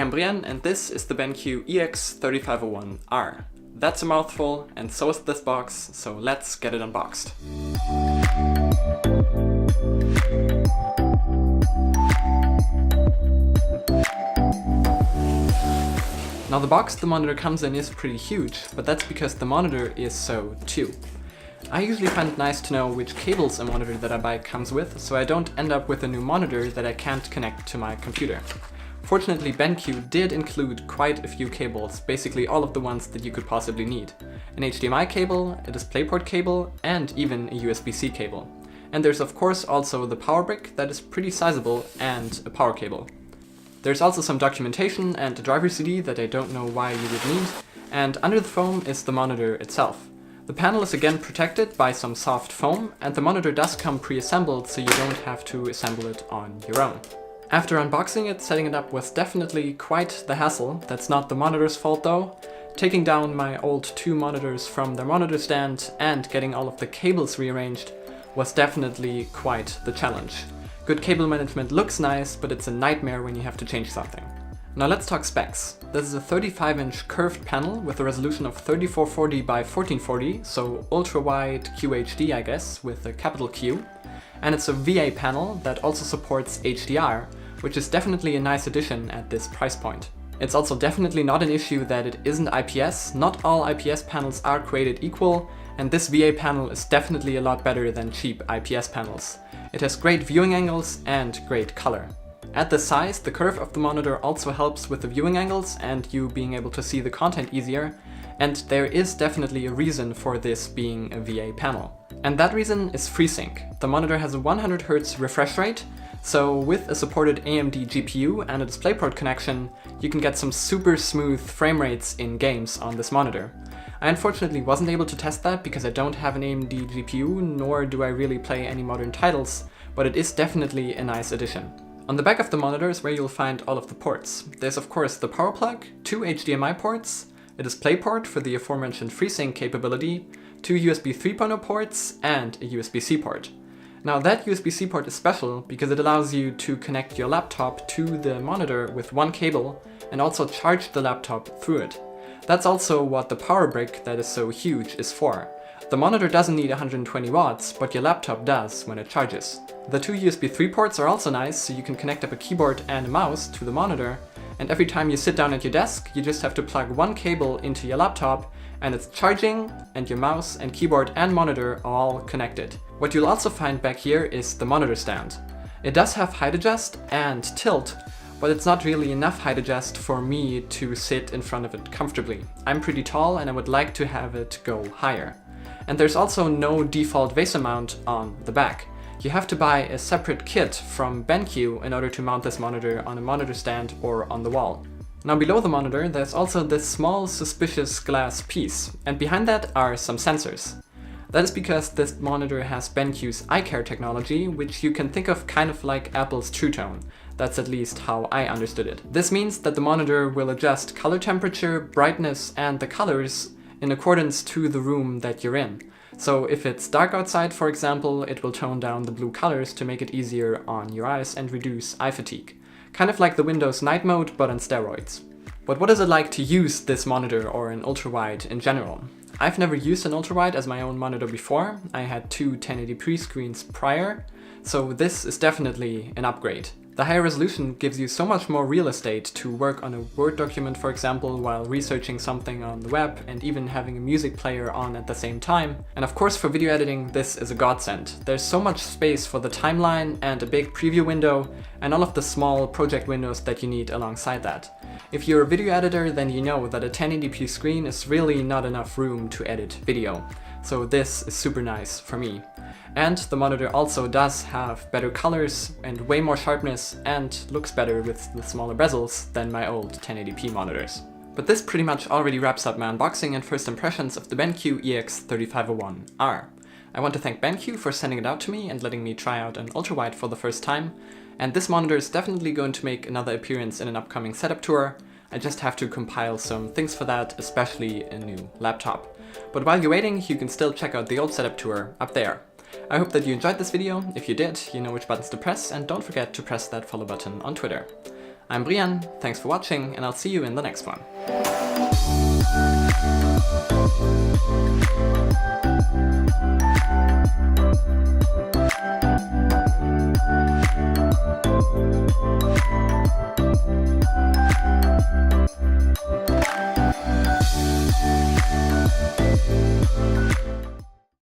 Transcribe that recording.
Hey, I'm Brian, and this is the BenQ EX3501R. That's a mouthful, and so is this box, so let's get it unboxed. Now the box the monitor comes in is pretty huge, but that's because the monitor is so too. I usually find it nice to know which cables a monitor that I buy comes with, so I don't end up with a new monitor that I can't connect to my computer. Fortunately, BenQ did include quite a few cables, basically all of the ones that you could possibly need. An HDMI cable, a DisplayPort cable, and even a USB-C cable. And there's of course also the power brick that is pretty sizable, and a power cable. There's also some documentation and a driver CD that I don't know why you would need, and under the foam is the monitor itself. The panel is again protected by some soft foam, and the monitor does come pre-assembled, so you don't have to assemble it on your own. After unboxing it, setting it up was definitely quite the hassle. That's not the monitor's fault though. Taking down my old two monitors from their monitor stand and getting all of the cables rearranged was definitely quite the challenge. Good cable management looks nice, but it's a nightmare when you have to change something. Now let's talk specs. This is a 35-inch curved panel with a resolution of 3440 by 1440, so ultra-wide QHD I guess, with a capital Q. And it's a VA panel that also supports HDR, which is definitely a nice addition at this price point. It's also definitely not an issue that it isn't IPS. Not all IPS panels are created equal, and this VA panel is definitely a lot better than cheap IPS panels. It has great viewing angles and great color. At the size, the curve of the monitor also helps with the viewing angles and you being able to see the content easier, and there is definitely a reason for this being a VA panel. And that reason is FreeSync. The monitor has a 100 Hz refresh rate, so with a supported AMD GPU and a DisplayPort connection, you can get some super smooth frame rates in games on this monitor. I unfortunately wasn't able to test that because I don't have an AMD GPU, nor do I really play any modern titles, but it is definitely a nice addition. On the back of the monitor is where you'll find all of the ports. There's of course the power plug, two HDMI ports, a DisplayPort for the aforementioned FreeSync capability, two USB 3.0 ports, and a USB-C port. Now that USB-C port is special because it allows you to connect your laptop to the monitor with one cable and also charge the laptop through it. That's also what the power brick that is so huge is for. The monitor doesn't need 120 watts, but your laptop does when it charges. The two USB 3 ports are also nice, so you can connect up a keyboard and a mouse to the monitor, and every time you sit down at your desk, you just have to plug one cable into your laptop, and it's charging, and your mouse and keyboard and monitor are all connected. What you'll also find back here is the monitor stand. It does have height adjust and tilt, but it's not really enough height adjust for me to sit in front of it comfortably. I'm pretty tall and I would like to have it go higher. And there's also no default VESA mount on the back. You have to buy a separate kit from BenQ in order to mount this monitor on a monitor stand or on the wall. Now below the monitor there's also this small suspicious glass piece, and behind that are some sensors. That is because this monitor has BenQ's eye care technology, which you can think of kind of like Apple's True Tone. That's at least how I understood it. This means that the monitor will adjust color temperature, brightness, and the colors in accordance to the room that you're in. So if it's dark outside, for example, it will tone down the blue colors to make it easier on your eyes and reduce eye fatigue. Kind of like the Windows night mode, but on steroids. But what is it like to use this monitor or an ultrawide in general? I've never used an ultrawide as my own monitor before. I had two 1080p screens prior, so this is definitely an upgrade. The higher resolution gives you so much more real estate to work on a Word document, for example, while researching something on the web and even having a music player on at the same time. And of course for video editing this is a godsend. There's so much space for the timeline and a big preview window and all of the small project windows that you need alongside that. If you're a video editor, then you know that a 1080p screen is really not enough room to edit video. So this is super nice for me. And the monitor also does have better colors and way more sharpness and looks better with the smaller bezels than my old 1080p monitors. But this pretty much already wraps up my unboxing and first impressions of the BenQ EX3501R. I want to thank BenQ for sending it out to me and letting me try out an ultrawide for the first time, and this monitor is definitely going to make another appearance in an upcoming setup tour. I just have to compile some things for that, especially a new laptop. But while you're waiting, you can still check out the old setup tour up there. I hope that you enjoyed this video. If you did, you know which buttons to press, and don't forget to press that follow button on Twitter. I'm Brian, thanks for watching, and I'll see you in the next one.